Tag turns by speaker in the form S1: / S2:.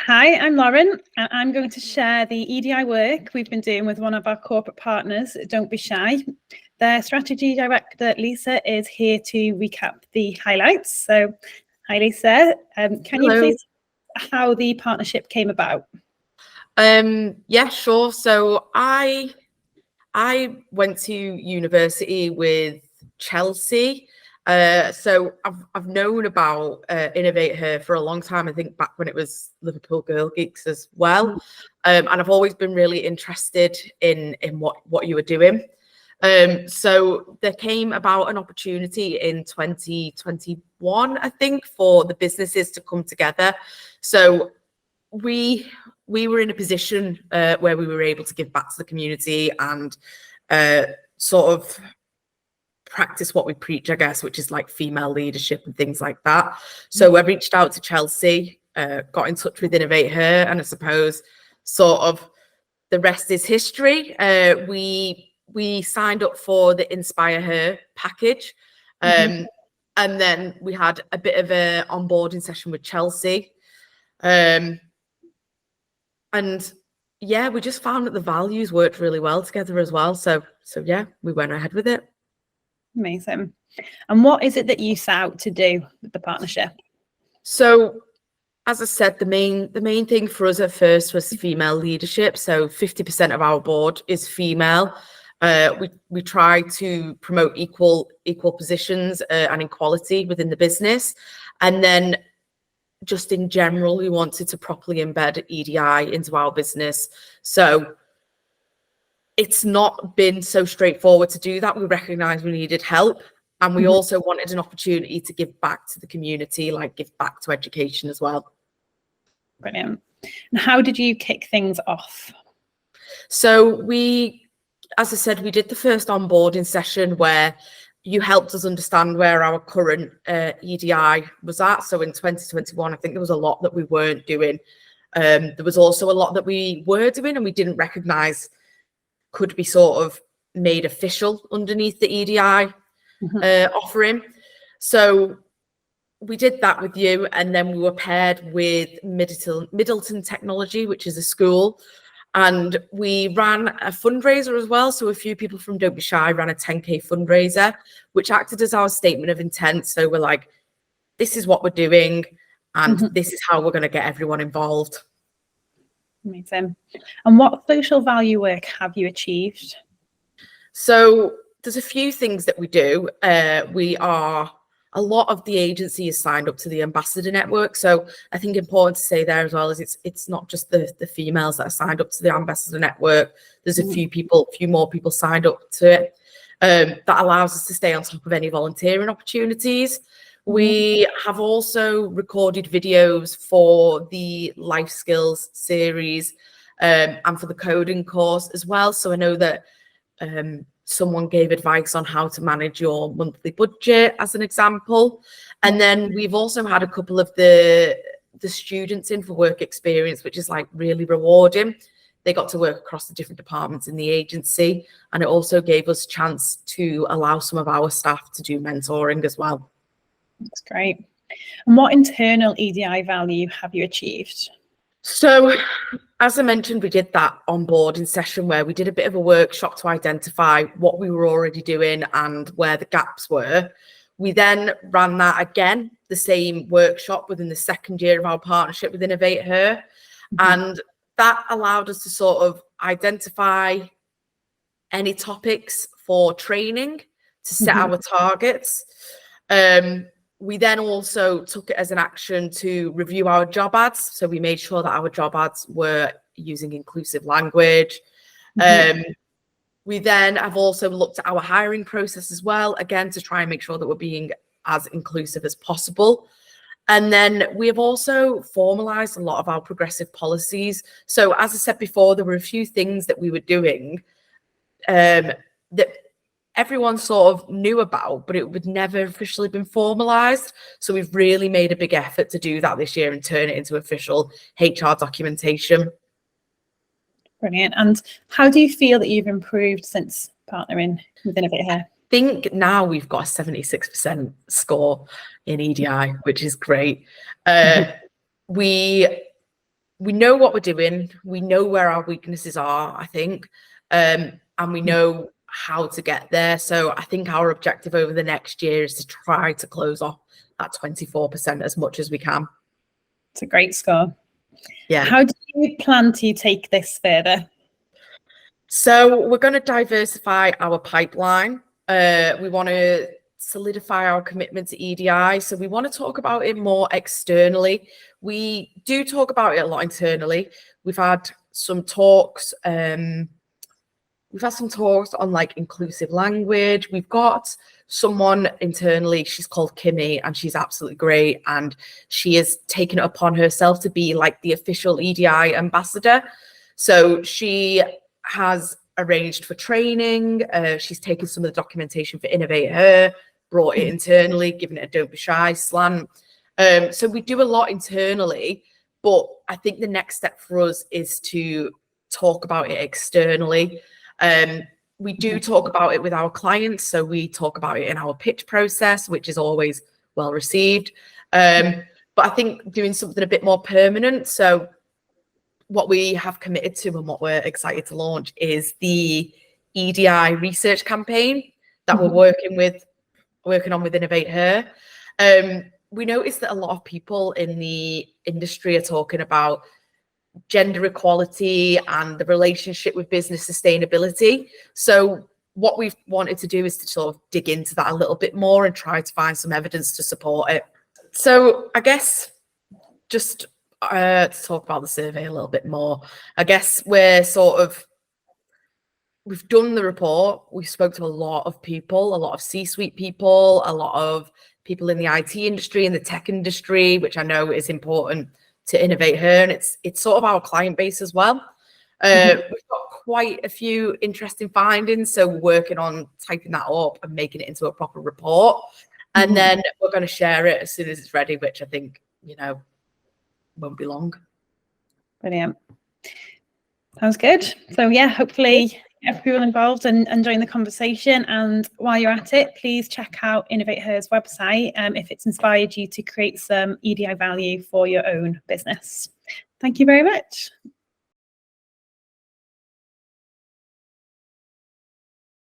S1: Hi, I'm Lauren, and I'm going to share the EDI work we've been doing with one of our corporate partners, Don't Be Shy. Their strategy director, Lisa, is here to recap the highlights. So, hi, Lisa. Can you please how the partnership came about?
S2: Yeah, sure. So I went to university with Chelsea. So I've known about InnovateHer for a long time. I think back when it was Liverpool Girl Geeks as well. And I've always been really interested in what you were doing. So there came about an opportunity in 2021, I think, for the businesses to come together. So we were in a position where we were able to give back to the community and sort of practice what we preach, I guess, which is like female leadership and things like that. So I reached out to Chelsea, got in touch with InnovateHer, and I suppose sort of the rest is history. We signed up for the Inspire Her package. And then we had a bit of a onboarding session with Chelsea. And yeah, we just found that the values worked really well together as well. So yeah, we went ahead with it.
S1: Amazing. And what is it that you set out to do with the partnership?
S2: So as I said, the main thing for us at first was female leadership. So 50% of our board is female. We try to promote equal positions and equality within the business. And then just in general, we wanted to properly embed EDI into our business. So it's not been so straightforward to do that. We recognized we needed help. And we also wanted an opportunity to give back to the community, like give back to education as well.
S1: Brilliant. And how did you kick things off?
S2: So as I said, we did the first onboarding session where you helped us understand where our current EDI was at. So in 2021, I think there was a lot that we weren't doing. There was also a lot that we were doing and we didn't recognize could be sort of made official underneath the EDI offering. So we did that with you, and then we were paired with Middleton Technology, which is a school, and we ran a fundraiser as well. So a few people from Don't Be Shy ran a 10K fundraiser, which acted as our statement of intent. So we're like, this is what we're doing, and this is how we're going to get everyone involved.
S1: Amazing. And what social value work have you achieved?
S2: So there's a few things that we do. A lot of the agency is signed up to the ambassador network. So I think important to say there as well is it's not just the females that are signed up to the ambassador network. There's a few more people signed up to it. That allows us to stay on top of any volunteering opportunities. We have also recorded videos for the life skills series and for the coding course as well. So I know that someone gave advice on how to manage your monthly budget as an example. And then we've also had a couple of the students in for work experience, which is like really rewarding. They got to work across the different departments in the agency. And it also gave us a chance to allow some of our staff to do mentoring as well.
S1: That's great. And what internal EDI value have you achieved?
S2: So, as I mentioned, we did that onboarding session where we did a bit of a workshop to identify what we were already doing and where the gaps were. We then ran that again, the same workshop within the second year of our partnership with InnovateHer. And that allowed us to sort of identify any topics for training to set our targets. We then also took it as an action to review our job ads. So we made sure that our job ads were using inclusive language. We then have also looked at our hiring process as well, again, to try and make sure that we're being as inclusive as possible. And then we have also formalized a lot of our progressive policies. So as I said before, there were a few things that we were doing that everyone sort of knew about, but it would never officially been formalized. So we've really made a big effort to do that this year and turn it into official HR documentation.
S1: Brilliant. And how do you feel that you've improved since partnering with InnovateHer?
S2: I think now we've got a 76% score in EDI, which is great. We we know what we're doing. We know where our weaknesses are, I think, and we know how to get there. So I think our objective over the next year is to try to close off that 24% as much as we can.
S1: It's a great score.
S2: Yeah.
S1: How do you plan to take this further?
S2: So we're going to diversify our pipeline. We want to solidify our commitment to EDI. So we want to talk about it more externally. We do talk about it a lot internally. We've had some talks. We've had some talks on like inclusive language. We've got someone internally, she's called Kimmy, and she's absolutely great. And she has taken it upon herself to be like the official EDI ambassador. So she has arranged for training. She's taken some of the documentation for InnovateHer, brought it internally, given it a don't be shy slant. So we do a lot internally, but I think the next step for us is to talk about it externally. We do talk about it with our clients. So we talk about it in our pitch process, which is always well received. But I think doing something a bit more permanent. So what we have committed to and what we're excited to launch is the EDI research campaign that we're working on with InnovateHer. We noticed that a lot of people in the industry are talking about gender equality and the relationship with business sustainability. So what we've wanted to do is to sort of dig into that a little bit more and try to find some evidence to support it. So I guess just to talk about the survey a little bit more, I guess we've done the report. We spoke to a lot of people, a lot of C-suite people, a lot of people in the IT industry and the tech industry, which I know is important to InnovateHer, and it's sort of our client base as well. We've got quite a few interesting findings, so we're working on typing that up and making it into a proper report, and then we're going to share it as soon as it's ready, which I think, won't be long.
S1: Brilliant. Sounds good. So yeah, hopefully everyone involved and enjoying the conversation. And while you're at it, please check out InnovateHer's website if it's inspired you to create some EDI value for your own business. Thank you very much.